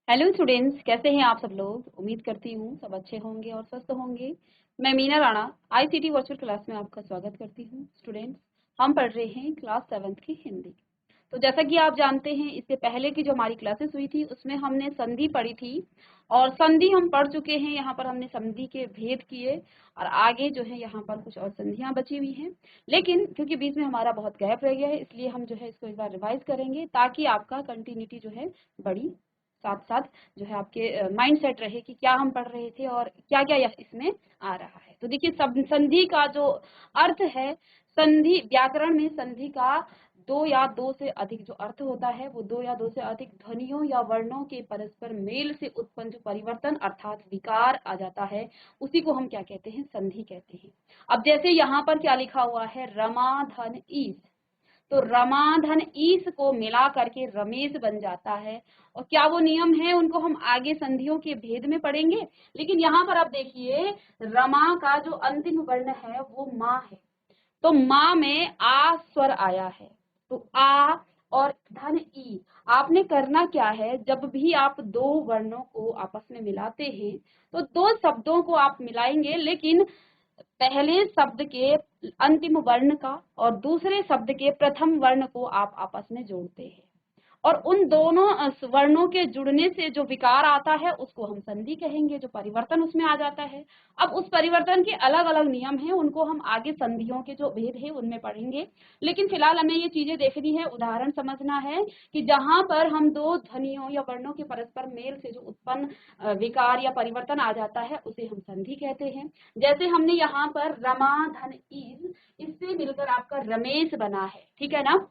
Hello students, कैसे हैं आप सब लोग। उम्मीद करती हूँ सब अच्छे होंगे और स्वस्थ होंगे। मैं Meena Rana ICT virtual class में आपका स्वागत करती हूँ। स्टूडेंट्स, हम पढ़ रहे हैं क्लास 7th की हिंदी। तो जैसा कि आप जानते हैं, इससे पहले की जो हमारी क्लासेस हुई थी उसमें हमने संधि पढ़ी थी और संधि हम पढ़ चुके हैं। यहाँ पर हमने संधि के भेद किए और आगे जो है यहाँ पर कुछ और संधियाँ बची हुई हैं। लेकिन क्योंकि बीच में हमारा बहुत गैप रह गया है, इसलिए हम जो है इसको एक बार रिवाइज करेंगे ताकि आपका कंटिन्यूटी जो है बड़ी साथ साथ जो है आपके माइंड सेट रहे कि क्या हम पढ़ रहे थे और क्या क्या इसमें आ रहा है। तो देखिए, सब संधि का जो अर्थ है, संधि व्याकरण में संधि का दो या दो से अधिक जो अर्थ होता है वो दो या दो से अधिक ध्वनियों या वर्णों के परस्पर मेल से उत्पन्न जो परिवर्तन अर्थात विकार आ जाता है, उसी को हम क्या कहते हैं, संधि कहते हैं। अब जैसे यहाँ पर क्या लिखा हुआ है, रमा धन ईस, तो रमा धन ईस को मिला करके रमेश बन जाता है। और क्या वो नियम है, उनको हम आगे संधियों के भेद में पढ़ेंगे। लेकिन यहाँ पर आप देखिए, रमा का जो अंतिम वर्ण है वो माँ है, तो माँ में आ स्वर आया है, तो आ और धन ई। आपने करना क्या है, जब भी आप दो वर्णों को आपस में मिलाते हैं तो दो शब्दों को आप मिलाएंगे, लेकिन पहले शब्द के अंतिम वर्ण का और दूसरे शब्द के प्रथम वर्ण को आप आपस में जोड़ते हैं और उन दोनों वर्णों के जुड़ने से जो विकार आता है उसको हम संधि कहेंगे, जो परिवर्तन उसमें आ जाता है। अब उस परिवर्तन के अलग अलग नियम हैं, उनको हम आगे संधियों के जो भेद है उनमें पढ़ेंगे। लेकिन फिलहाल हमें ये चीजें देखनी है, उदाहरण समझना है कि जहां पर हम दो ध्वनियों या वर्णों के परस्पर मेल से जो उत्पन्न विकार या परिवर्तन आ जाता है उसे हम संधि कहते हैं। जैसे हमने यहाँ पर रमा धन ईज, इससे मिलकर आपका रमेश बना है, ठीक है ना।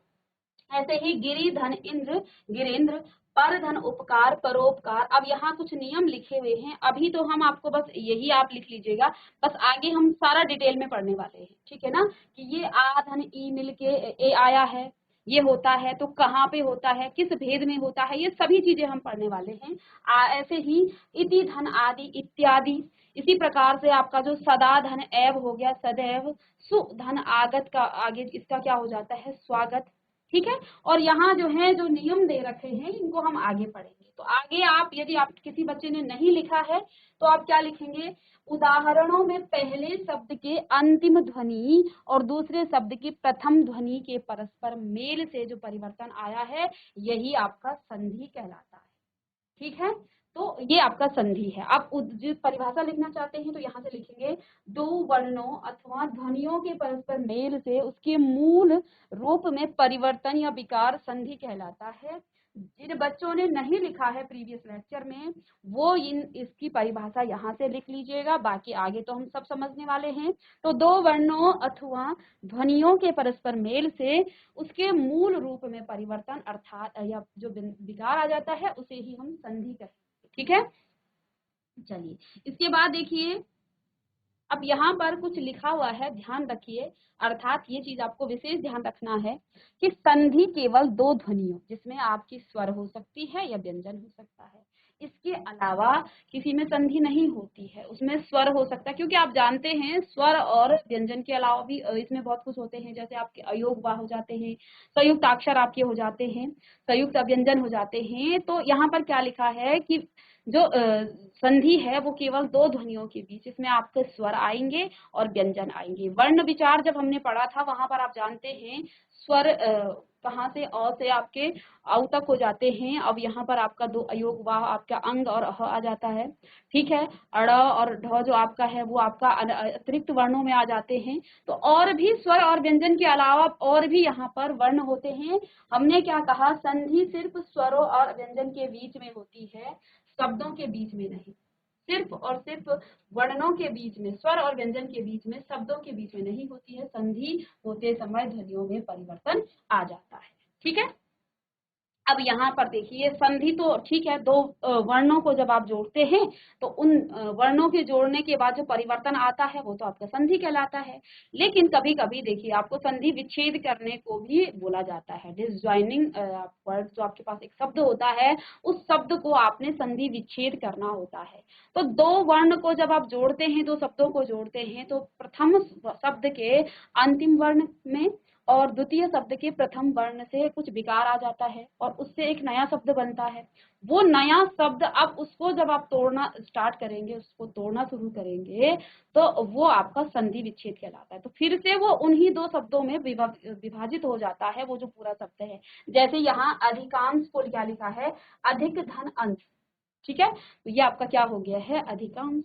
ऐसे ही गिरि धन इंद्र, गिरेंद्र, पर धन उपकार, परोपकार। अब यहाँ कुछ नियम लिखे हुए हैं, अभी तो हम आपको बस यही आप लिख लीजिएगा, बस आगे हम सारा डिटेल में पढ़ने वाले हैं, ठीक है ना। कि ये आ धन ई मिलके ए आया है, ये होता है तो कहाँ पे होता है, किस भेद में होता है, ये सभी चीजें हम पढ़ने वाले हैं। ऐसे ही इति धन आदि इत्यादि। इसी प्रकार से आपका जो सदा धन एव हो गया, सदैव। सु धन आगत का आगे इसका क्या हो जाता है, स्वागत, ठीक है। और यहाँ जो है जो नियम दे रखे हैं इनको हम आगे पढ़ेंगे। तो आगे आप, यदि आप किसी बच्चे ने नहीं लिखा है तो आप क्या लिखेंगे, उदाहरणों में पहले शब्द के अंतिम ध्वनि और दूसरे शब्द की प्रथम ध्वनि के परस्पर मेल से जो परिवर्तन आया है यही आपका संधि कहलाता है, ठीक है। तो ये आपका संधि है। आप जो परिभाषा लिखना चाहते हैं तो यहाँ से लिखेंगे, दो वर्णों अथवा ध्वनियों के परस्पर मेल से उसके मूल रूप में परिवर्तन या विकार संधि कहलाता है। जिन बच्चों ने नहीं लिखा है प्रीवियस लेक्चर में, वो इसकी परिभाषा यहाँ से लिख लीजिएगा, बाकी आगे तो हम सब समझने वाले हैं। तो दो वर्णों अथवा ध्वनियों के परस्पर मेल से उसके मूल रूप में परिवर्तन अर्थात या जो विकार आ जाता है उसे ही हम संधि कहते हैं, ठीक है। चलिए, इसके बाद देखिए, अब यहाँ पर कुछ लिखा हुआ है, ध्यान रखिए। अर्थात ये चीज आपको विशेष ध्यान रखना है कि संधि केवल दो ध्वनियों, जिसमें आपकी स्वर हो सकती है या व्यंजन हो सकता है, इसके अलावा किसी में संधि नहीं होती है। उसमें स्वर हो सकता है, क्योंकि आप जानते हैं स्वर और व्यंजन के अलावा भी इसमें बहुत कुछ होते हैं, जैसे आपके अयोग वा हो जाते हैं, संयुक्त अक्षर आपके हो जाते हैं, संयुक्त अव्यंजन हो जाते हैं। तो यहाँ पर क्या लिखा है कि जो संधि है वो केवल दो ध्वनियों के बीच, इसमें आपके स्वर आएंगे और व्यंजन आएंगे। वर्ण विचार जब हमने पढ़ा था वहां पर आप जानते हैं स्वर कहाँ से, अ से आपके औ तक हो जाते हैं। अब यहाँ पर आपका दो अयोग वाह आपका अंग और अह आ जाता है, ठीक है। अड़ और ढ जो आपका है वो आपका अतिरिक्त वर्णों में आ जाते हैं। तो और भी स्वर और व्यंजन के अलावा और भी यहाँ पर वर्ण होते हैं। हमने क्या कहा, संधि सिर्फ स्वरों और व्यंजन के बीच में होती है, शब्दों के बीच में नहीं। सिर्फ और सिर्फ वर्णों के बीच में, स्वर और व्यंजन के बीच में, शब्दों के बीच में नहीं होती है। संधि होते समय ध्वनियों में परिवर्तन आ जाता है, ठीक है। अब यहाँ पर देखिए, संधि तो ठीक है, दो वर्णों को जब आप जोड़ते हैं तो उन वर्णों के जोड़ने के बाद जो परिवर्तन आता है वो तो आपका संधि कहलाता है। लेकिन कभी कभी देखिए, आपको संधि विच्छेद करने को भी बोला जाता है। डिसजॉइनिंग वर्ड, जो आपके पास एक शब्द होता है उस शब्द को आपने संधि विच्छेद करना होता है। तो दो वर्ण को जब आप जोड़ते हैं, दो शब्दों को जोड़ते हैं, तो प्रथम शब्द के अंतिम वर्ण में और द्वितीय शब्द के प्रथम वर्ण से कुछ विकार आ जाता है और उससे एक नया शब्द बनता है। वो नया शब्द अब उसको जब आप तोड़ना स्टार्ट करेंगे, उसको तोड़ना शुरू करेंगे, तो वो आपका संधि विच्छेद कहलाता है। तो फिर से वो उन्हीं दो शब्दों में विभाजित हो जाता है वो जो पूरा शब्द है। जैसे यहाँ अधिकांश को क्या लिखा है, अधिक धन अंश, ठीक है, तो ये आपका क्या हो गया है, अधिकांश,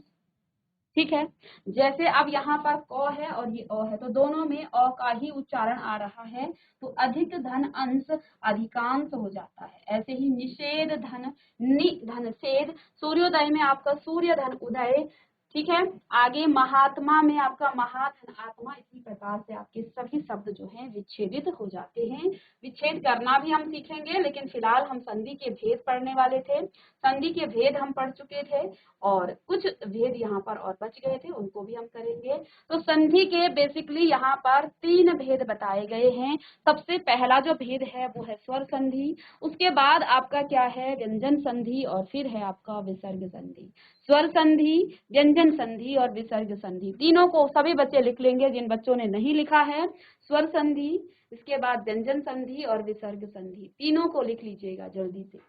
ठीक है। जैसे अब यहाँ पर क है और ये अ है, तो दोनों में अ का ही उच्चारण आ रहा है, तो अधिक धन अंश अधिकांश हो जाता है। ऐसे ही निषेध धन नि धन छेद, सूर्योदय में आपका सूर्य धन उदय, ठीक है। आगे महात्मा में आपका महाधन आत्मा। इसी प्रकार से आपके सभी शब्द जो हैं विच्छेदित हो जाते हैं। विच्छेद करना भी हम सीखेंगे, लेकिन फिलहाल हम संधि के भेद पढ़ने वाले थे। संधि के भेद हम पढ़ चुके थे और कुछ भेद यहाँ पर और बच गए थे, उनको भी हम करेंगे। तो संधि के बेसिकली यहाँ पर 3 भेद बताए गए हैं। सबसे पहला जो भेद है वो है स्वर संधि, उसके बाद आपका क्या है, व्यंजन संधि, और फिर है आपका विसर्ग संधि। स्वर संधि, व्यंजन संधि और विसर्ग संधि, तीनों को सभी बच्चे लिख लेंगे। जिन बच्चों ने नहीं लिखा है, स्वर संधि, इसके बाद व्यंजन संधि और विसर्ग संधि, तीनों को लिख लीजिएगा जल्दी से,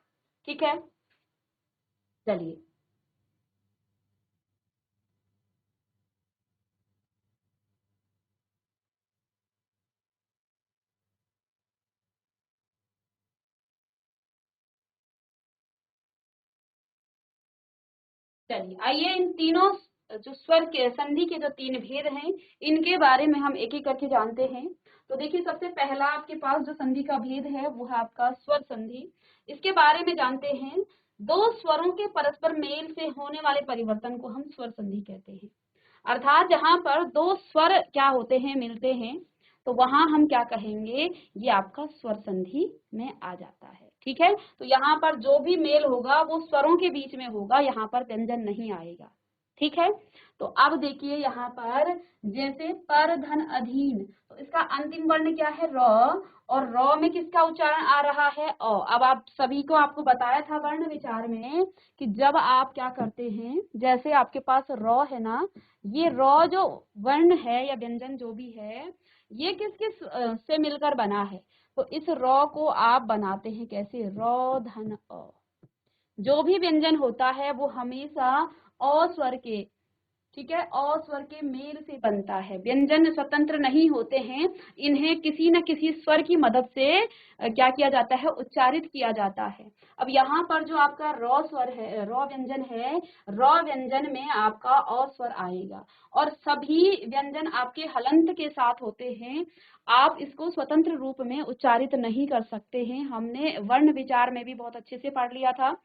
ठीक है। चलिए, चलिए आइए इन तीनों जो स्वर के संधि के जो 3 भेद हैं, इनके बारे में हम एक एक करके जानते हैं। तो देखिए, सबसे पहला आपके पास जो संधि का भेद है वो है आपका स्वर संधि। इसके बारे में जानते हैं, दो स्वरों के परस्पर मेल से होने वाले परिवर्तन को हम स्वर संधि कहते हैं। अर्थात जहां पर दो स्वर क्या होते हैं, मिलते हैं, तो वहां हम क्या कहेंगे, ये आपका स्वर संधि में आ जाता है, ठीक है। तो यहाँ पर जो भी मेल होगा वो स्वरों के बीच में होगा, यहाँ पर व्यंजन नहीं आएगा, ठीक है। तो अब देखिए यहाँ पर, जैसे पर धन अधीन, तो इसका अंतिम वर्ण क्या है, र, और र में किसका उच्चारण आ रहा है, अ। अब आप सभी को आपको बताया था वर्ण विचार में कि जब आप क्या करते हैं, जैसे आपके पास र है ना, ये र जो वर्ण है या व्यंजन जो भी है, ये किस किस से मिलकर बना है, तो इस र को आप बनाते हैं कैसे, र धन अ। जो भी व्यंजन होता है वो हमेशा अ स्वर के, ठीक है, अ स्वर के मेल से बनता है। व्यंजन स्वतंत्र नहीं होते हैं, इन्हें किसी न किसी स्वर की मदद से क्या किया जाता है, उच्चारित किया जाता है। अब यहाँ पर जो आपका र स्वर है, र व्यंजन है, र व्यंजन में आपका अ स्वर आएगा और सभी व्यंजन आपके हलंत के साथ होते हैं। आप इसको स्वतंत्र रूप में उच्चारित नहीं कर सकते हैं, हमने वर्ण विचार में भी बहुत अच्छे से पढ़ लिया था।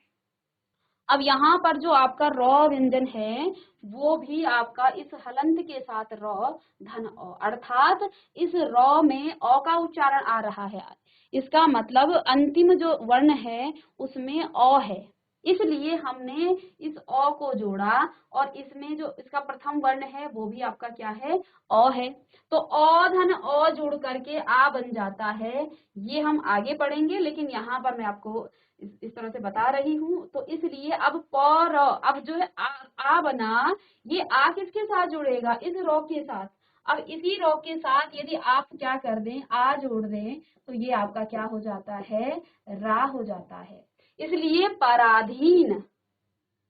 अब यहाँ पर जो आपका र व्यंजन है वो भी आपका इस हलंत के साथ र धन अ, अर्थात इस र में अ का उच्चारण आ रहा है। इसका मतलब अंतिम जो वर्ण है उसमें अ है, इसलिए हमने इस अ को जोड़ा और इसमें जो इसका प्रथम वर्ण है वो भी आपका क्या है, अ है। तो अ धन अ जोड़ करके आ बन जाता है। ये हम आगे पढ़ेंगे, लेकिन यहाँ पर मैं आपको इस तरह से बता रही हूँ। तो इसलिए अब पर, अब जो है आ बना, ये आ किसके साथ जुड़ेगा, इस रो के साथ। अब इसी रो के साथ यदि आप क्या कर दें, आ जोड़ दें, तो ये आपका क्या हो जाता है, रा हो जाता है। इसलिए पराधीन,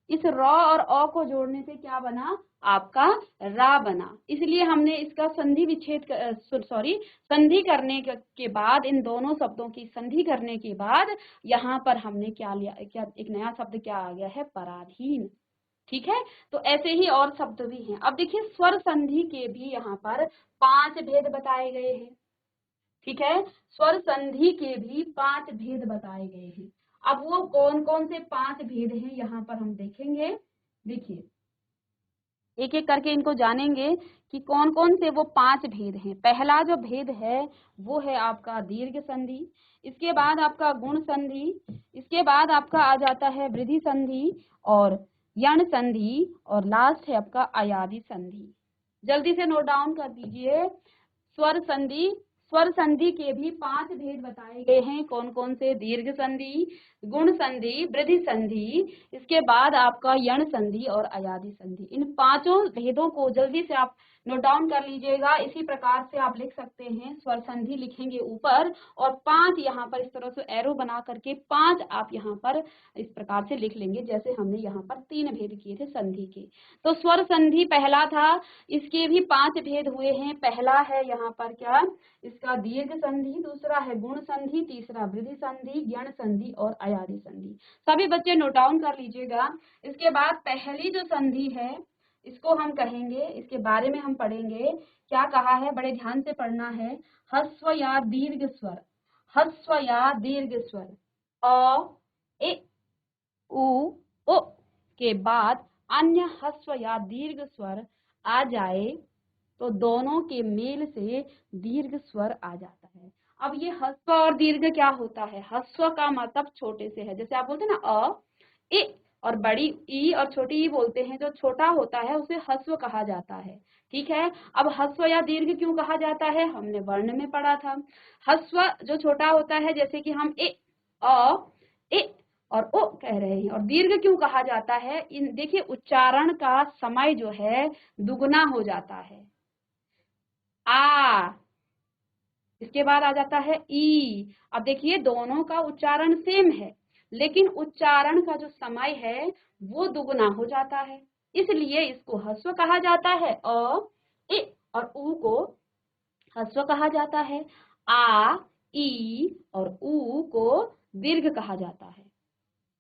इस र और अ को जोड़ने से क्या बना, आपका रा बना। इसलिए हमने इसका संधि विच्छेद सॉरी संधि करने के बाद, इन दोनों शब्दों की संधि करने के बाद यहाँ पर हमने क्या लिया, क्या एक नया शब्द क्या आ गया है, पराधीन, ठीक है। तो ऐसे ही और शब्द भी हैं। अब देखिए, स्वर संधि के भी यहाँ पर 5 भेद बताए गए हैं, ठीक है। स्वर संधि के भी 5 भेद बताए गए हैं। अब वो कौन कौन से 5 भेद हैं यहाँ पर हम देखेंगे। देखिए, एक एक करके इनको जानेंगे कि कौन कौन से वो 5 भेद हैं। पहला जो भेद है वो है आपका दीर्घ संधि, इसके बाद आपका गुण संधि, इसके बाद आपका आ जाता है वृद्धि संधि और यण संधि, और लास्ट है आपका अयादि संधि। जल्दी से नोट डाउन कर दीजिए। स्वर संधि, स्वर संधि के भी 5 भेद बताए गए हैं। कौन कौन से, दीर्घ संधि, गुण संधि, वृद्धि संधि, इसके बाद आपका यण संधि और अयादि संधि। इन पांचों भेदों को जल्दी से आप नोट डाउन कर लीजिएगा। इसी प्रकार से आप लिख सकते हैं, स्वर संधि लिखेंगे ऊपर और 5 यहाँ पर इस तरह से एरो बना करके 5 आप यहाँ पर इस प्रकार से लिख लेंगे, जैसे हमने यहाँ पर 3 भेद किए थे संधि के। तो स्वर संधि पहला था, इसके भी 5 भेद हुए हैं। पहला है यहाँ पर क्या, इसका दीर्घ संधि, दूसरा है गुण संधि, तीसरा वृद्धि संधि, ज्ञान संधि और अयादि संधि। सभी बच्चे नोट डाउन कर लीजिएगा। इसके बाद पहली जो संधि है इसको हम कहेंगे, इसके बारे में हम पढ़ेंगे। क्या कहा है, बड़े ध्यान से पढ़ना है। ह्रस्व या दीर्घ स्वर, ह्रस्व या दीर्घ स्वर अ, ए, उ, ओ के बाद अन्य ह्रस्व या दीर्घ स्वर आ जाए तो दोनों के मेल से दीर्घ स्वर आ जाता है। अब ये ह्रस्व और दीर्घ क्या होता है, ह्रस्व का मतलब छोटे से है, जैसे आप बोलते हैं ना अ, ए, और बड़ी ई और छोटी ई बोलते हैं, जो छोटा होता है उसे ह्रस्व कहा जाता है। ठीक है, अब ह्रस्व या दीर्घ क्यों कहा जाता है, हमने वर्ण में पढ़ा था। ह्रस्व जो छोटा होता है, जैसे कि हम ए, अ, ए और ओ कह रहे हैं, और दीर्घ क्यों कहा जाता है, इन देखिए उच्चारण का समय जो है दुगना हो जाता है। आ, इसके बाद आ जाता है ई। अब देखिए दोनों का उच्चारण सेम है, लेकिन उच्चारण का जो समय है वो दुगना हो जाता है, इसलिए इसको ह्रस्व कहा जाता है। अ, इ और उ को ह्रस्व कहा जाता है। आ, ई और उ को दीर्घ कहा जाता है।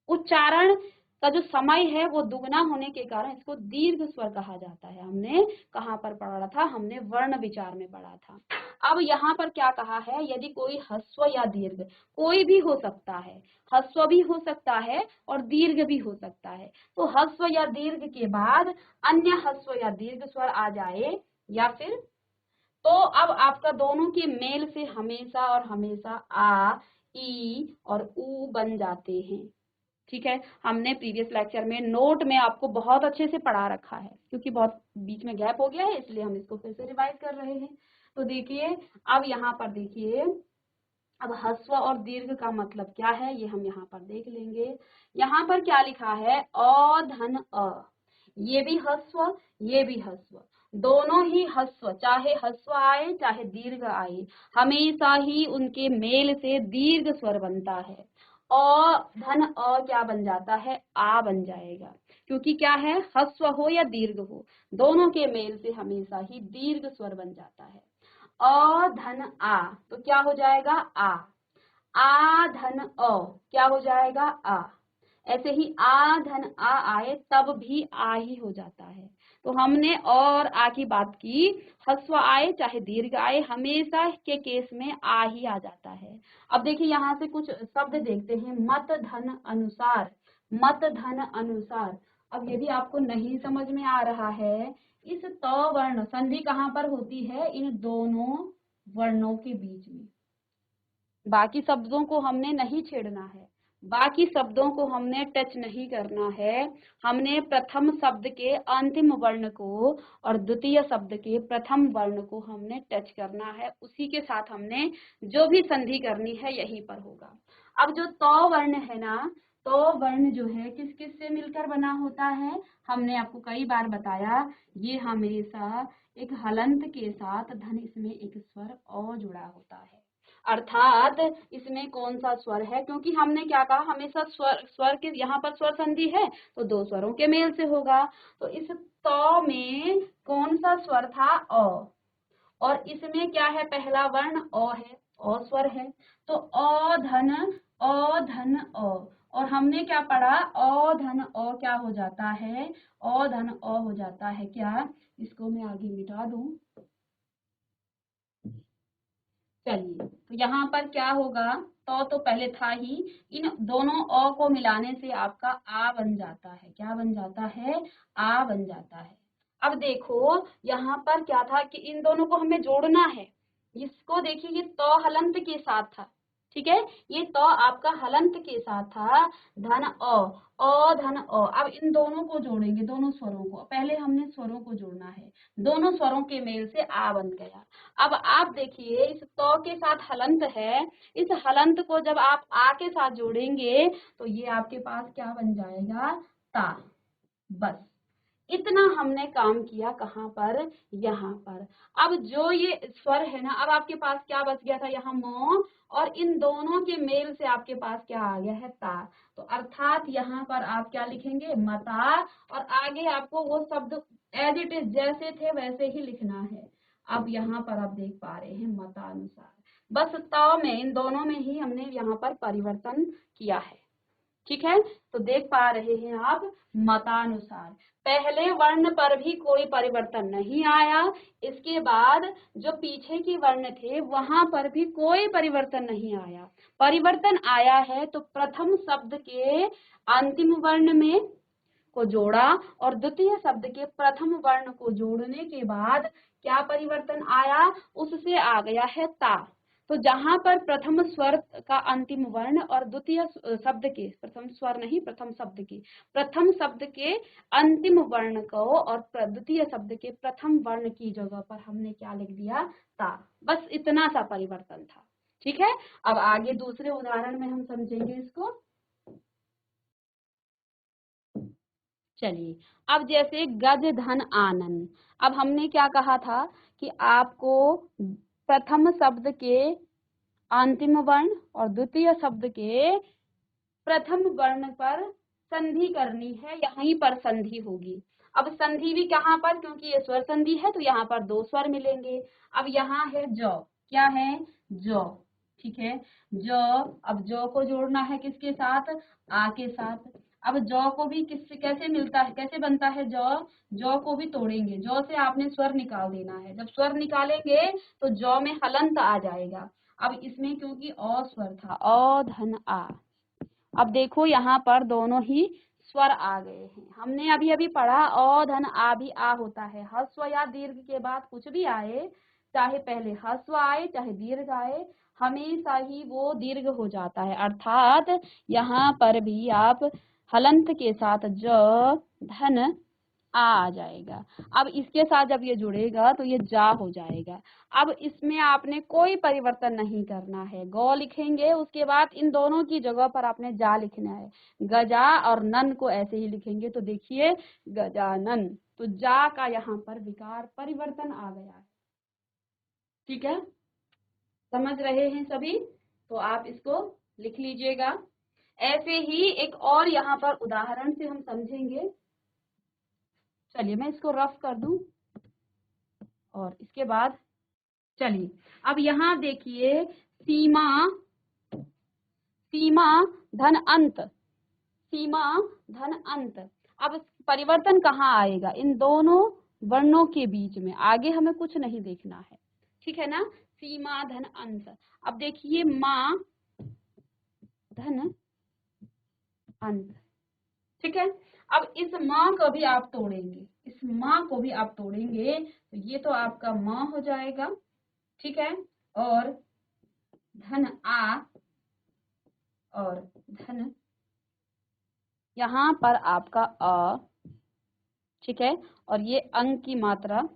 उच्चारण का जो समय है वो दुगना होने के कारण इसको दीर्घ स्वर कहा जाता है। हमने कहाँ पर पढ़ा था, हमने वर्ण विचार में पढ़ा था। अब यहाँ पर क्या कहा है, यदि कोई ह्रस्व या दीर्घ, कोई भी हो सकता है, ह्रस्व भी हो सकता है और दीर्घ भी हो सकता है, तो ह्रस्व या दीर्घ के बाद अन्य ह्रस्व या दीर्घ स्वर आ जाए या फिर, तो अब आपका दोनों के मेल से हमेशा और हमेशा आ, ई और उ बन जाते हैं। ठीक है, हमने प्रीवियस लेक्चर में नोट में आपको बहुत अच्छे से पढ़ा रखा है, क्योंकि बहुत बीच में गैप हो गया है, इसलिए हम इसको फिर से रिवाइज कर रहे हैं। तो देखिए, अब यहाँ पर देखिए, अब ह्रस्व और दीर्घ का मतलब क्या है ये हम यहाँ पर देख लेंगे। यहाँ पर क्या लिखा है, अ धन अ, ये भी ह्रस्व, ये भी ह्रस्व, दोनों ही ह्रस्व, चाहे ह्रस्व आए चाहे दीर्घ आए, हमेशा ही उनके मेल से दीर्घ स्वर बनता है। अ धन अ क्या बन जाता है, आ बन जाएगा, क्योंकि क्या है, ह्रस्व हो या दीर्घ हो, दोनों के मेल से हमेशा ही दीर्घ स्वर बन जाता है। अ धन आ तो क्या हो जाएगा, आ धन अ क्या हो जाएगा, आ। ऐसे ही आ धन आ आए तब भी आ ही हो जाता है। तो हमने और आ की बात की, ह्रस्व आए चाहे दीर्घ आए, हमेशा के केस में आ ही आ जाता है। अब देखिए यहाँ से कुछ शब्द देखते हैं, मत धन अनुसार, मत धन अनुसार। अब यदि आपको नहीं समझ में आ रहा है, इस त वर्ण संधि कहाँ पर होती है, इन दोनों वर्णों के बीच में। बाकी शब्दों को हमने नहीं छेड़ना है, बाकी शब्दों को हमने टच नहीं करना है। हमने प्रथम शब्द के अंतिम वर्ण को और द्वितीय शब्द के प्रथम वर्ण को हमने टच करना है, उसी के साथ हमने जो भी संधि करनी है यहीं पर होगा। अब जो तो वर्ण है ना, तो वर्ण जो है किस किस से मिलकर बना होता है, हमने आपको कई बार बताया, ये हमेशा एक हलंत के साथ धन, इसमें एक स्वर अ जुड़ा होता है, अर्थात इसमें कौन सा स्वर है, क्योंकि हमने क्या कहा, हमेशा स्वर, स्वर के यहाँ पर स्वर संधि है तो दो स्वरों के मेल से होगा। तो इस तो में कौन सा स्वर था, अ, और इसमें क्या है, पहला वर्ण अ है, अ स्वर है, तो अ धन अ, और हमने क्या पढ़ा, अ धन अ क्या हो जाता है, अ धन अ हो जाता है क्या, इसको मैं आगे मिटा दूं। चलिए, तो यहाँ पर क्या होगा, तो पहले था ही, इन दोनों अ को मिलाने से आपका आ बन जाता है, क्या बन जाता है, आ बन जाता है। अब देखो यहाँ पर क्या था कि इन दोनों को हमें जोड़ना है, इसको देखिए, ये तो हलंत के साथ था, ठीक है, ये तो आपका हलंत के साथ था, धन अ धन अ। अब इन दोनों को जोड़ेंगे, दोनों स्वरों को, पहले हमने स्वरों को जोड़ना है, दोनों स्वरों के मेल से आ बन गया। अब आप देखिए, इस तो के साथ हलंत है, इस हलंत को जब आप आ के साथ जोड़ेंगे तो ये आपके पास क्या बन जाएगा, ता, बस इतना हमने काम किया कहाँ पर, यहाँ पर। अब जो ये स्वर है ना, अब आपके पास क्या बच गया था यहाँ म, और इन दोनों के मेल से आपके पास क्या आ गया है, ता। तो अर्थात यहाँ पर आप क्या लिखेंगे, मता, और आगे आपको वो शब्द एज इट इज जैसे थे वैसे ही लिखना है। अब यहाँ पर आप देख पा रहे हैं मतानुसार, बस त में, इन दोनों में ही हमने यहाँ पर परिवर्तन किया है। ठीक है, तो देख पा रहे हैं आप मतानुसार, पहले वर्ण पर भी कोई परिवर्तन नहीं आया, इसके बाद जो पीछे के वर्ण थे वहां पर भी कोई परिवर्तन नहीं आया। परिवर्तन आया है तो प्रथम शब्द के अंतिम वर्ण में को जोड़ा, और द्वितीय शब्द के प्रथम वर्ण को जोड़ने के बाद क्या परिवर्तन आया, उससे आ गया है ता। तो जहां पर प्रथम स्वर का अंतिम वर्ण और द्वितीय शब्द के, प्रथम स्वर नहीं, प्रथम शब्द के, प्रथम शब्द के अंतिम वर्ण को और द्वितीय शब्द के प्रथम वर्ण की जगह पर हमने क्या लिख दिया, ता। बस इतना सा परिवर्तन था। ठीक है, अब आगे दूसरे उदाहरण में हम समझेंगे इसको। चलिए, अब जैसे गज धन आनन, अब हमने क्या कहा था कि आपको प्रथम शब्द के अंतिम वर्ण और द्वितीय शब्द के प्रथम वर्ण पर संधि करनी है, यहीं पर संधि होगी। अब संधि भी कहाँ पर, क्योंकि ये स्वर संधि है तो यहाँ पर दो स्वर मिलेंगे। अब यहाँ है जौ, क्या है, जौ। ठीक है, जौ, अब जौ को जोड़ना है किसके साथ, आ के साथ। अब जौ को भी किस कैसे मिलता है, कैसे बनता है जौ, जौ को भी तोड़ेंगे, जौ से आपने स्वर निकाल देना है। जब स्वर निकालेंगे तो जौ में हलंत आ जाएगा। अब इसमें क्योंकि अ स्वर था, अ धन आ, अब देखो यहाँ पर दोनों ही स्वर आ गए हैं। हमने अभी अभी पढ़ा अ धन आ भी आ होता है, ह्रस्व या दीर्घ के बाद कुछ भी आए, चाहे पहले ह्रस्व आए चाहे दीर्घ आए, हमेशा ही वो दीर्घ हो जाता है। अर्थात यहाँ पर भी आप हलंत के साथ ज धन आ जाएगा। अब इसके साथ जब ये जुड़ेगा तो ये जा हो जाएगा। अब इसमें आपने कोई परिवर्तन नहीं करना है, गौ लिखेंगे, उसके बाद इन दोनों की जगह पर आपने जा लिखना है। गजा और नन को ऐसे ही लिखेंगे, तो देखिए गजानन, तो जा का यहाँ पर विकार परिवर्तन आ गया है। ठीक है, समझ रहे हैं सभी, तो आप इसको लिख लीजिएगा। ऐसे ही एक और यहाँ पर उदाहरण से हम समझेंगे। चलिए मैं इसको रफ कर दूं, और इसके बाद चलिए अब यहाँ देखिए, सीमा, सीमा धन अंत, सीमा धन अंत। अब परिवर्तन कहाँ आएगा, इन दोनों वर्णों के बीच में, आगे हमें कुछ नहीं देखना है। ठीक है ना, सीमा धन अंत। अब देखिए माँ धन अंत। ठीक है, अब इस माँ को भी आप तोड़ेंगे, इस माँ को भी आप तोड़ेंगे, तो ये तो आपका माँ हो जाएगा। ठीक है, और धन आ, और धन यहाँ पर आपका अ। ठीक है, और ये अंग की मात्रा,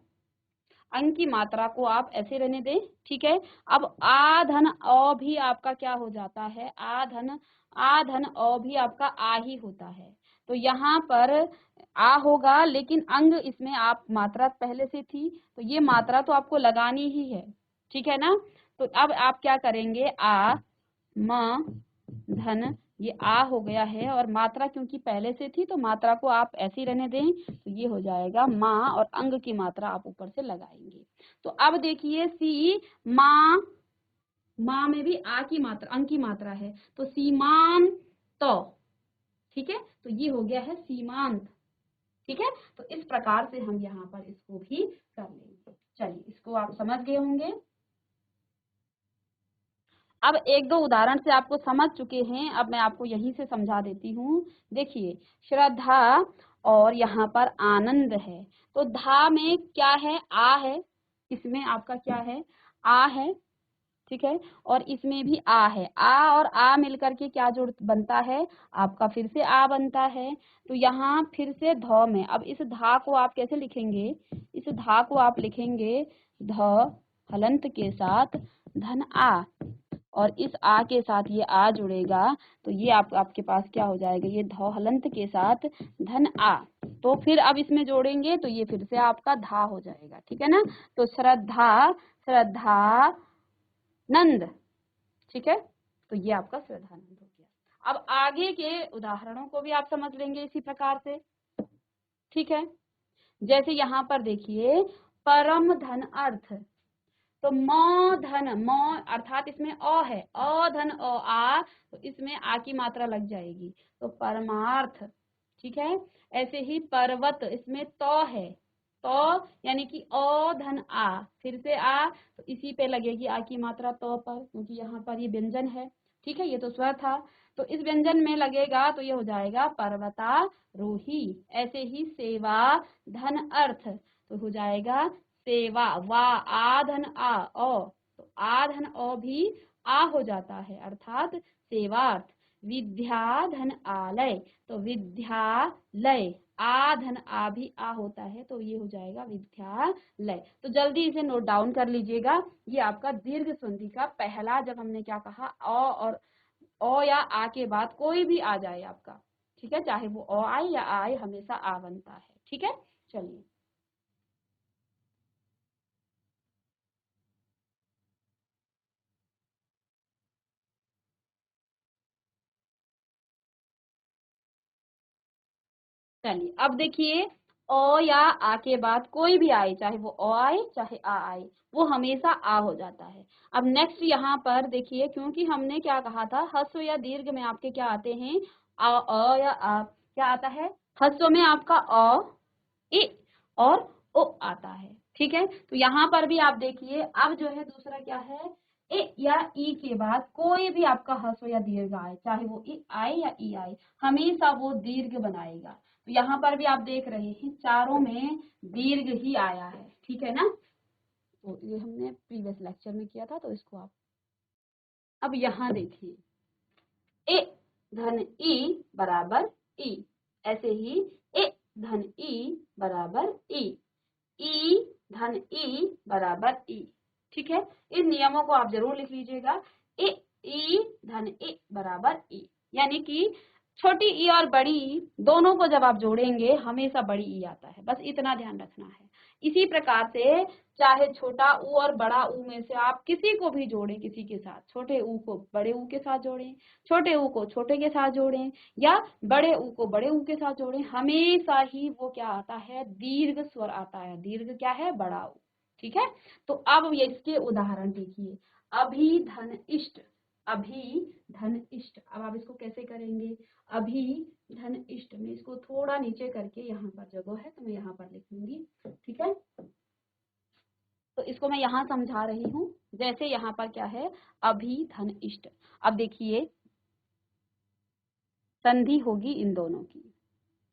अंग की मात्रा को आप ऐसे रहने दें। ठीक है, अब आ धन अ भी आपका क्या हो जाता है, आ धन अ भी आपका आ ही होता है। तो यहाँ पर आ होगा, लेकिन अंग इसमें आप मात्रा पहले से थी, तो ये मात्रा तो आपको लगानी ही है। ठीक है ना, तो अब आप क्या करेंगे, आ म धन, ये आ हो गया है, और मात्रा क्योंकि पहले से थी तो मात्रा को आप ऐसे ही रहने दें, तो ये हो जाएगा माँ, और अंग की मात्रा आप ऊपर से लगाएंगे। तो अब देखिए सी माँ, माँ में भी आ की मात्रा, अंग की मात्रा है, तो सीमांत। ठीक है, तो ये हो गया है सीमांत। ठीक है, तो इस प्रकार से हम यहाँ पर इसको भी कर लेंगे। चलिए, इसको आप समझ गए होंगे। अब एक दो उदाहरण से आपको समझ चुके हैं, अब मैं आपको यहीं से समझा देती हूँ। देखिए, श्रद्धा और यहाँ पर आनंद है, तो धा में क्या है, आ है, इसमें आपका क्या है, आ है। ठीक है, और इसमें भी आ है, आ और आ मिलकर के क्या जुड़ बनता है, आपका फिर से आ बनता है। तो यहाँ फिर से ध में, अब इस धा को आप कैसे लिखेंगे, इस धा को आप लिखेंगे ध हलंत के साथ धन आ। और इस आ के साथ ये आ जुड़ेगा तो ये आपके पास क्या हो जाएगा, ये ध हलंत के साथ धन आ। तो फिर अब इसमें जोड़ेंगे तो ये फिर से आपका धा हो जाएगा, ठीक है ना। तो श्रद्धा, श्रद्धा नंद, ठीक है। तो ये आपका श्रद्धानंद हो गया। अब आगे के उदाहरणों को भी आप समझ लेंगे इसी प्रकार से, ठीक है। जैसे यहाँ पर देखिए परम धन अर्थ, तो म धन, म अर्थात इसमें अ है, अ धन अ आ, तो इसमें आ की मात्रा लग जाएगी, तो परमार्थ, ठीक है। ऐसे ही पर्वत, इसमें त है, तो यानी कि अ धन आ, फिर से आ, तो इसी पे लगेगी आ की मात्रा तो पर, क्योंकि यहाँ पर ये व्यंजन है, ठीक है, ये तो स्वर था, तो इस व्यंजन में लगेगा तो ये हो जाएगा पर्वतारोही। ऐसे ही सेवा धन अर्थ, तो हो जाएगा सेवा, वा आ धन आ ओ, तो आ धन ओ भी आ हो जाता है, अर्थात सेवार्थ। विद्या धन आलय, तो विद्यालय, आ धन आ भी आ होता है, तो ये हो जाएगा विद्यालय। तो जल्दी इसे नोट डाउन कर लीजिएगा। ये आपका दीर्घ संधि का पहला, जब हमने क्या कहा, और अ या आ के बाद कोई भी आ जाए आपका, ठीक है, चाहे वो अ आए या आ आए, हमेशा आ बनता है, ठीक है। चलिए चलिए अब देखिए, अ या आ के बाद कोई भी आए, चाहे वो अ आए चाहे आ आए, वो हमेशा आ हो जाता है। अब नेक्स्ट यहाँ पर देखिए, क्योंकि हमने क्या कहा था, ह्रस्व या दीर्घ में आपके क्या आते हैं, अ या आ, क्या आता है, ह्रस्व में आपका अ, इ और ओ आता है, ठीक है। तो यहाँ पर भी आप देखिए, अब जो है दूसरा क्या है, ए या ई के बाद कोई भी आपका ह्रस्व या दीर्घ आए, चाहे वो ई आए या ई आए, हमेशा वो दीर्घ बनाएगा। तो यहाँ पर भी आप देख रहे हैं चारों में दीर्घ ही आया है, ठीक है ना। तो ये हमने प्रीवियस लेक्चर में किया था, तो इसको आप अब यहाँ देखिए, ए धन ई बराबर ई, ऐसे ही ए धन ई बराबर ई, ई धन ई बराबर ई, ठीक है। इन नियमों को आप जरूर लिख लीजिएगा। ई धन ई बराबर ई, यानी कि छोटी ई और बड़ी ई दोनों को जब आप जोड़ेंगे हमेशा बड़ी ई आता है, बस इतना ध्यान रखना है। इसी प्रकार से चाहे छोटा ऊ और बड़ा ऊ में से आप किसी को भी जोड़ें, किसी के साथ, छोटे ऊ को बड़े ऊ के साथ जोड़ें, छोटे ऊ को छोटे के साथ जोड़ें, या बड़े ऊ को बड़े ऊ के साथ जोड़ें, हमेशा ही वो क्या आता है, दीर्घ स्वर आता है। दीर्घ क्या है, बड़ा ऊ, ठीक है। तो अब ये इसके उदाहरण देखिए, अभी धन इष्ट, अभी धन इष्ट। अब आप इसको कैसे करेंगे, अभी धन इष्ट में इसको थोड़ा नीचे करके, यहाँ पर जगह है तो मैं यहाँ पर लिख लूंगी, ठीक है। तो इसको मैं यहाँ समझा रही हूँ, जैसे यहाँ पर क्या है, अभी धन इष्ट। अब देखिए संधि होगी इन दोनों की,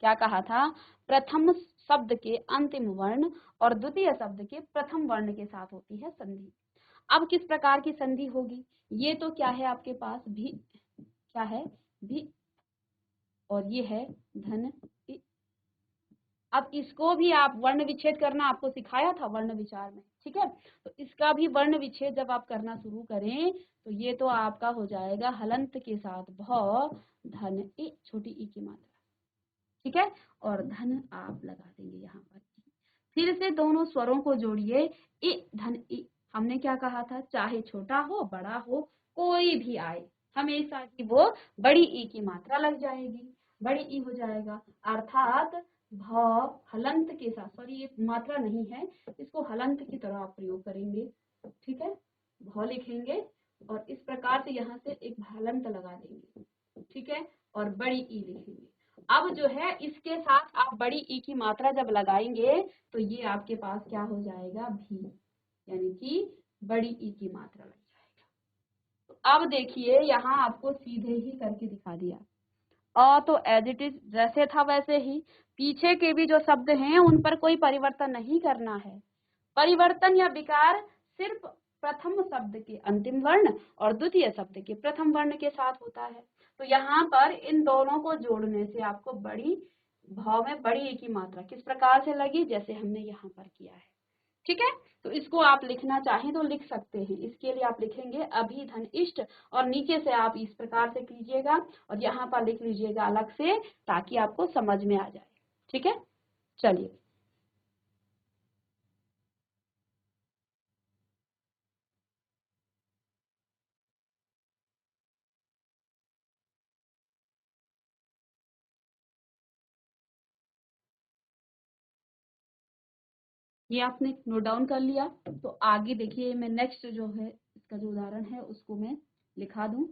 क्या कहा था, प्रथम शब्द के अंतिम वर्ण और द्वितीय शब्द के प्रथम वर्ण के साथ होती है संधि। अब किस प्रकार की संधि होगी, ये तो क्या है आपके पास भी, क्या है भी, और ये है धन इ। अब इसको भी आप वर्ण विच्छेद करना आपको सिखाया था वर्ण विचार में, ठीक है। तो इसका भी वर्ण विच्छेद जब आप करना शुरू करें तो ये तो आपका हो जाएगा हलंत के साथ भ धन इ, छोटी ई की मात्रा, ठीक है, और धन आप लगा देंगे यहाँ पर। फिर से दोनों स्वरों को जोड़िए, इ धन इ। हमने क्या कहा था, चाहे छोटा हो बड़ा हो कोई भी आए, हमेशा ही वो बड़ी ई की मात्रा लग जाएगी, बड़ी ई हो जाएगा, अर्थात भ हलंत के साथ, सॉरी ये मात्रा नहीं है, इसको हलंत की तरह आप प्रयोग करेंगे, ठीक है। भ लिखेंगे और इस प्रकार से यहाँ से एक हलंत लगा देंगे, ठीक है, और बड़ी ई लिखेंगे। अब जो है इसके साथ आप बड़ी ई की मात्रा जब लगाएंगे तो ये आपके पास क्या हो जाएगा, भी, यानी कि बड़ी ई की मात्रा लग जाएगा। तो अब देखिए यहाँ आपको सीधे ही करके दिखा दिया, तो एज इट इज जैसे था वैसे ही, पीछे के भी जो शब्द हैं उन पर कोई परिवर्तन नहीं करना है। परिवर्तन या विकार सिर्फ प्रथम शब्द के अंतिम वर्ण और द्वितीय शब्द के प्रथम वर्ण के साथ होता है। तो यहाँ पर इन दोनों को जोड़ने से आपको बड़ी भाव में बड़ी ई की मात्रा किस प्रकार से लगी, जैसे हमने यहाँ पर किया है, ठीक है, तो इसको आप लिखना चाहें तो लिख सकते हैं। इसके लिए आप लिखेंगे अभी धन इष्ट, और नीचे से आप इस प्रकार से कीजिएगा और यहाँ पर लिख लीजिएगा अलग से, ताकि आपको समझ में आ जाए। ठीक है, चलिए। ये आपने नोट डाउन कर लिया, तो आगे देखिए मैं नेक्स्ट जो है इसका जो उदाहरण है उसको मैं लिखा दूं।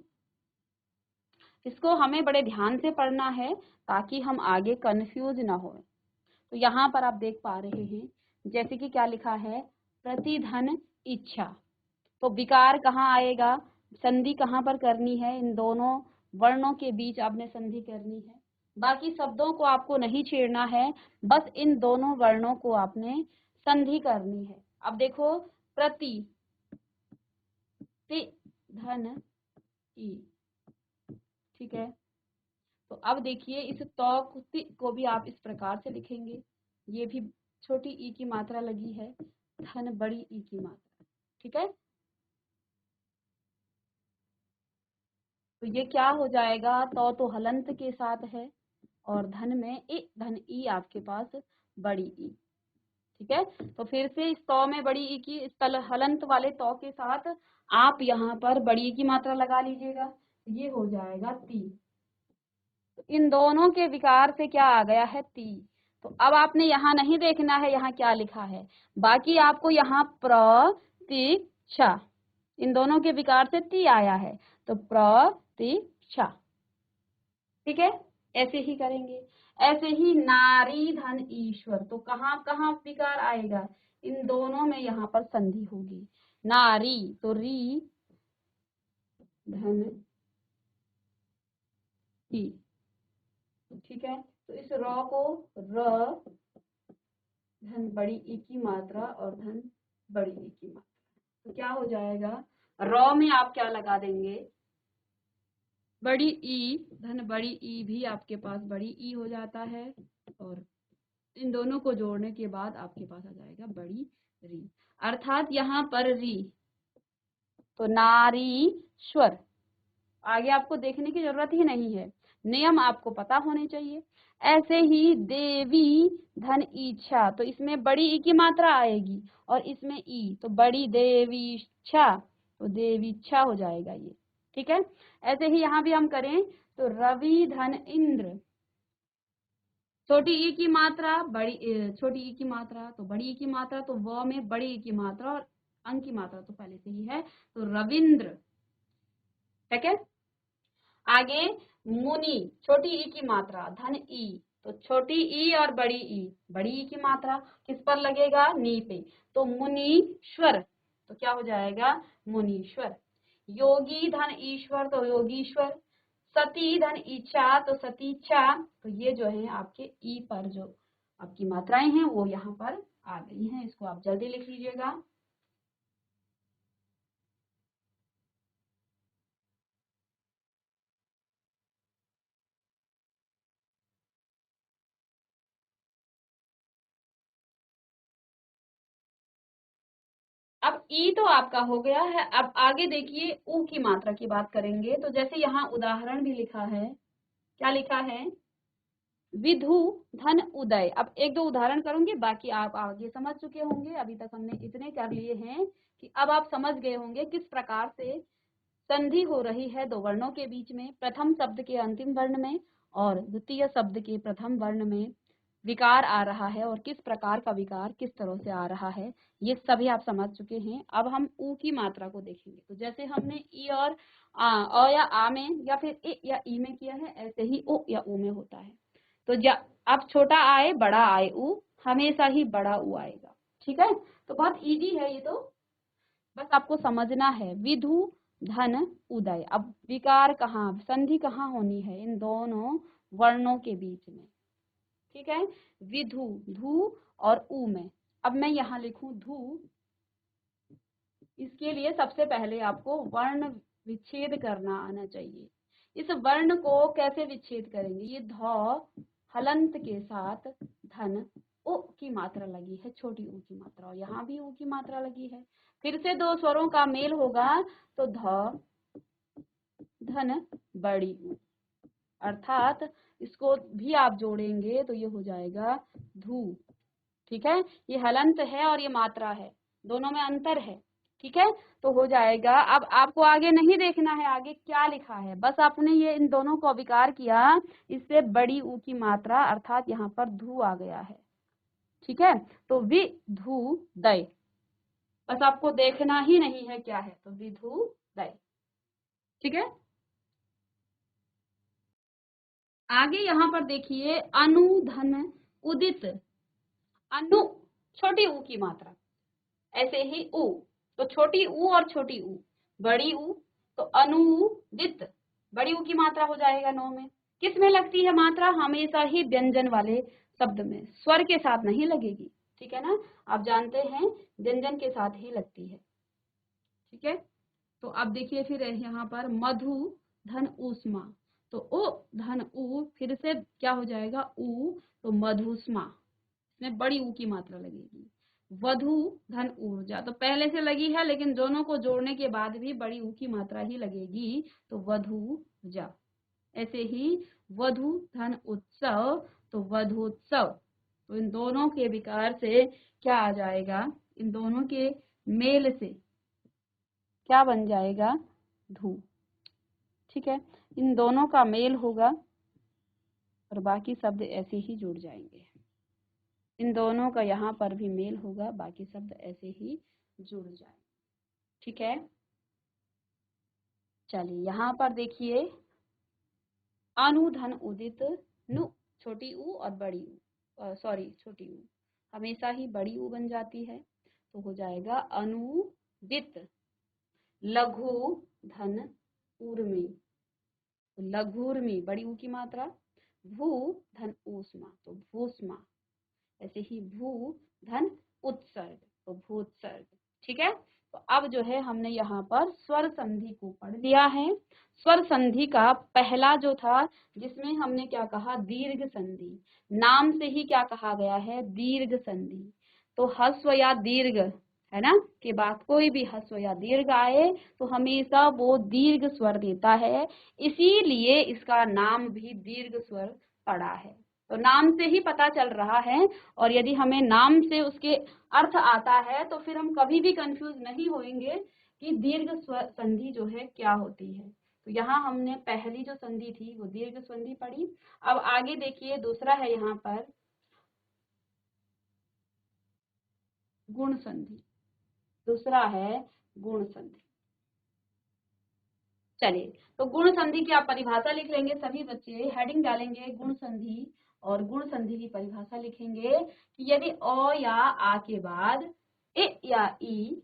इसको हमें बड़े ध्यान से पढ़ना है ताकि हम आगे कंफ्यूज ना हो। तो यहाँ पर आप देख पा रहे हैं जैसे कि क्या लिखा है, प्रतिधन इच्छा। तो विकार कहाँ आएगा, संधि कहाँ पर करनी है, इन दोनों वर्णों के बीच आपने संधि करनी है। बाकी शब्दों को आपको नहीं छेड़ना है, बस इन दोनों वर्णों को आपने संधि करनी है। अब देखो, प्रति ति धन ई, ठीक है। तो अब देखिए इस को भी आप इस प्रकार से लिखेंगे, ये भी छोटी ई की मात्रा लगी है, धन बड़ी ई की मात्रा, ठीक है। तो ये क्या हो जाएगा, तो हलंत के साथ है और धन में धन ई आपके पास बड़ी ई, ठीक है। तो फिर से इस तौ में बड़ी ई की, इस हलंत वाले तौ के साथ आप यहाँ पर बड़ी ई की मात्रा लगा लीजिएगा, ये हो जाएगा ती। तो इन दोनों के विकार से क्या आ गया है, ती। तो अब आपने यहाँ नहीं देखना है यहाँ क्या लिखा है, बाकी आपको यहाँ प्रतीक्षा, इन दोनों के विकार से ती आया है, तो प्रतीक्षा, ठीक है। ऐसे ही करेंगे। ऐसे ही नारी धन ईश्वर, तो कहाँ कहाँ विकार आएगा, इन दोनों में यहाँ पर संधि होगी। नारी तो री धन ई, ठीक है। तो इस र को र धन बड़ी ई की मात्रा और धन बड़ी ई की मात्रा, तो क्या हो जाएगा, र में आप क्या लगा देंगे, बड़ी ई, धन बड़ी ई भी आपके पास बड़ी ई हो जाता है, और इन दोनों को जोड़ने के बाद आपके पास आ जाएगा बड़ी री, अर्थात यहाँ पर री, तो नारीश्वर। आगे आपको देखने की जरूरत ही नहीं है, नियम आपको पता होने चाहिए। ऐसे ही देवी धन इच्छा, तो इसमें बड़ी ई की मात्रा आएगी और इसमें ई, तो बड़ी देवी इच्छा, तो देवी इच्छा हो जाएगा ये, ठीक है। ऐसे ही यहाँ भी हम करें तो रवि धन इंद्र, छोटी ई की मात्रा बड़ी, छोटी ई की मात्रा तो बड़ी ई की मात्रा, तो व में बड़ी ई की मात्रा और अंक की मात्रा तो पहले से ही है, तो रविंद्र, ठीक है। आगे मुनि, छोटी ई की मात्रा धन ई, तो छोटी ई और बड़ी ई, बड़ी ई की मात्रा किस पर लगेगा, नी पे, तो मुनीश्वर, तो क्या हो जाएगा, मुनीश्वर। योगी धन ईश्वर, तो योगीश्वर। सती धन इच्छा, तो सतीच्छा, तो ये जो है आपके ई पर जो आपकी मात्राएं हैं वो यहाँ पर आ गई हैं, इसको आप जल्दी लिख लीजिएगा। अब ई तो आपका हो गया है, अब आगे देखिए ऊ की मात्रा की बात करेंगे। तो जैसे यहाँ उदाहरण भी लिखा है, क्या लिखा है, विधु धन उदय। अब एक दो उदाहरण करूंगी, बाकी आप आगे समझ चुके होंगे, अभी तक हमने इतने कर लिए हैं कि अब आप समझ गए होंगे किस प्रकार से संधि हो रही है दो वर्णों के बीच में, प्रथम शब्द के अंतिम वर्ण में और द्वितीय शब्द के प्रथम वर्ण में विकार आ रहा है, और किस प्रकार का विकार किस तरह से आ रहा है, ये सभी आप समझ चुके हैं। अब हम ऊ की मात्रा को देखेंगे। तो जैसे हमने ई और अ या आ में या फिर ए या ई में किया है, ऐसे ही ओ या ऊ में होता है। तो अब छोटा आए बड़ा आए ऊ, हमेशा ही बड़ा ऊ आएगा, ठीक है। तो बहुत इजी है ये, तो बस आपको समझना है। विधु धन उदय, अब विकार कहाँ, संधि कहाँ होनी है, इन दोनों वर्णों के बीच में, ठीक है। विधु धू और ऊ में, अब मैं यहाँ लिखूं धू, इसके लिए सबसे पहले आपको वर्ण विच्छेद करना आना चाहिए। इस वर्ण को कैसे विच्छेद करेंगे, ये ध हलंत के साथ धन, ओ की मात्रा लगी है, छोटी ऊ की मात्रा, और यहाँ भी ऊ की मात्रा लगी है। फिर से दो स्वरों का मेल होगा तो ध धन बड़ी ऊ, अर्थात इसको भी आप जोड़ेंगे तो ये हो जाएगा धू। ठीक है, ये हलंत है और ये मात्रा है, दोनों में अंतर है। ठीक है, तो हो जाएगा। अब आपको आगे नहीं देखना है आगे क्या लिखा है, बस आपने ये इन दोनों को अविकार किया, इससे बड़ी ऊ की मात्रा अर्थात यहाँ पर धू आ गया है। ठीक है, तो विधु दय, बस आपको देखना ही नहीं है क्या है, तो विधु दय। ठीक है, आगे यहाँ पर देखिए अनुधन उदित, अनु छोटी ऊ की मात्रा, ऐसे ही ऊ, तो छोटी ऊ और छोटी ऊ, बड़ी ऊ तो अनुदित, बड़ी ऊ की मात्रा हो जाएगा नौ में। किस में लगती है मात्रा? हमेशा ही व्यंजन वाले शब्द में, स्वर के साथ नहीं लगेगी। ठीक है ना, आप जानते हैं व्यंजन के साथ ही लगती है। ठीक है, तो अब देखिए फिर यहाँ पर मधु धन ऊष्मा, तो ओ धन ऊ, फिर से क्या हो जाएगा ऊ, तो मधुष्मा, इसमें बड़ी ऊ की मात्रा लगेगी। वधु धन ऊर्जा, तो पहले से लगी है लेकिन दोनों को जोड़ने के बाद भी बड़ी ऊ की मात्रा ही लगेगी, तो वधूजा। ऐसे ही वधु धन उत्सव, तो वधोत्सव, तो इन दोनों के विकार से क्या आ जाएगा, इन दोनों के मेल से क्या बन जाएगा, धू। ठीक है, इन दोनों का मेल होगा और बाकी शब्द ऐसे ही जुड़ जाएंगे। इन दोनों का यहाँ पर भी मेल होगा, बाकी शब्द ऐसे ही जुड़ जाए। ठीक है, चलिए यहाँ पर देखिए अनुधन उदित नु, छोटी ऊ और बड़ी ऊ, सॉरी छोटी ऊ हमेशा ही बड़ी ऊ बन जाती है, तो हो जाएगा अनुदित लघु धन ऊर्मी, लघुर्मी बड़ी ऊ की मात्रा, भू धन ऊष्मा, तो भूष्मा, ऐसे ही भू धन उत्सर्ग, तो भूत्सर्ग। ठीक है, तो अब जो है हमने यहाँ पर स्वर संधि को पढ़ लिया है। स्वर संधि का पहला जो था जिसमें हमने क्या कहा, दीर्घ संधि, नाम से ही क्या कहा गया है, दीर्घ संधि। तो ह्रस्व या दीर्घ है ना के बाद कोई भी ह्रस्व या दीर्घ आए तो हमेशा वो दीर्घ स्वर देता है, इसीलिए इसका नाम भी दीर्घ स्वर पड़ा है। तो नाम से ही पता चल रहा है, और यदि हमें नाम से उसके अर्थ आता है तो फिर हम कभी भी कंफ्यूज नहीं होंगे कि दीर्घ संधि जो है क्या होती है। तो यहाँ हमने पहली जो संधि थी वो दीर्घ संधि पढ़ी। अब आगे देखिए दूसरा है यहाँ पर गुण संधि, दूसरा है गुण संधि। चलिए, तो गुण संधि की आप परिभाषा लिख लेंगे सभी बच्चे, हेडिंग डालेंगे गुण संधि और गुण संधि की परिभाषा लिखेंगे कि यदि अ या आ के बाद ए या ई,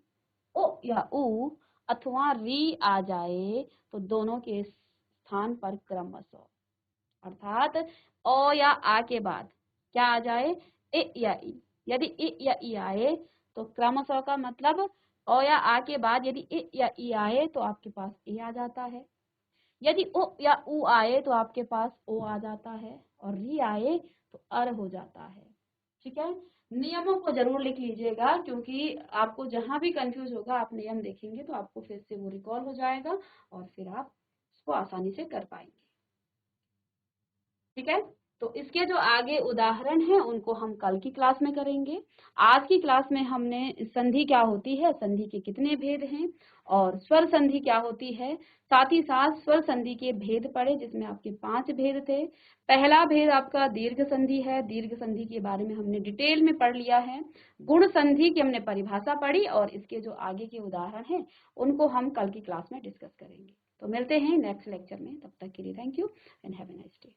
ओ या उ अथवा री आ जाए तो दोनों के स्थान पर क्रमशः, अर्थात अ या आ के बाद क्या आ जाए, ए या ई, यदि ए या ई आए तो क्रमशः का मतलब अ या आ के बाद यदि ए या ई आए तो आपके पास ए आ जाता है, यदि ओ या उ आए तो आपके पास ओ आ जाता है, और री आए तो अर हो जाता है। ठीक है, नियमों को जरूर लिख लीजिएगा क्योंकि आपको जहां भी कंफ्यूज होगा आप नियम देखेंगे तो आपको फिर से वो रिकॉल हो जाएगा और फिर आप इसको आसानी से कर पाएंगे। ठीक है, तो इसके जो आगे उदाहरण हैं उनको हम कल की क्लास में करेंगे। आज की क्लास में हमने संधि क्या होती है, संधि के कितने भेद हैं और स्वर संधि क्या होती है, साथ ही साथ स्वर संधि के भेद पढ़े जिसमें आपके 5 भेद थे। पहला भेद आपका दीर्घ संधि है, दीर्घ संधि के बारे में हमने डिटेल में पढ़ लिया है। गुण संधि की हमने परिभाषा पढ़ी और इसके जो आगे के उदाहरण हैं उनको हम कल की क्लास में डिस्कस करेंगे। तो मिलते हैं नेक्स्ट लेक्चर में, तब तक के लिए thank you and have a nice day.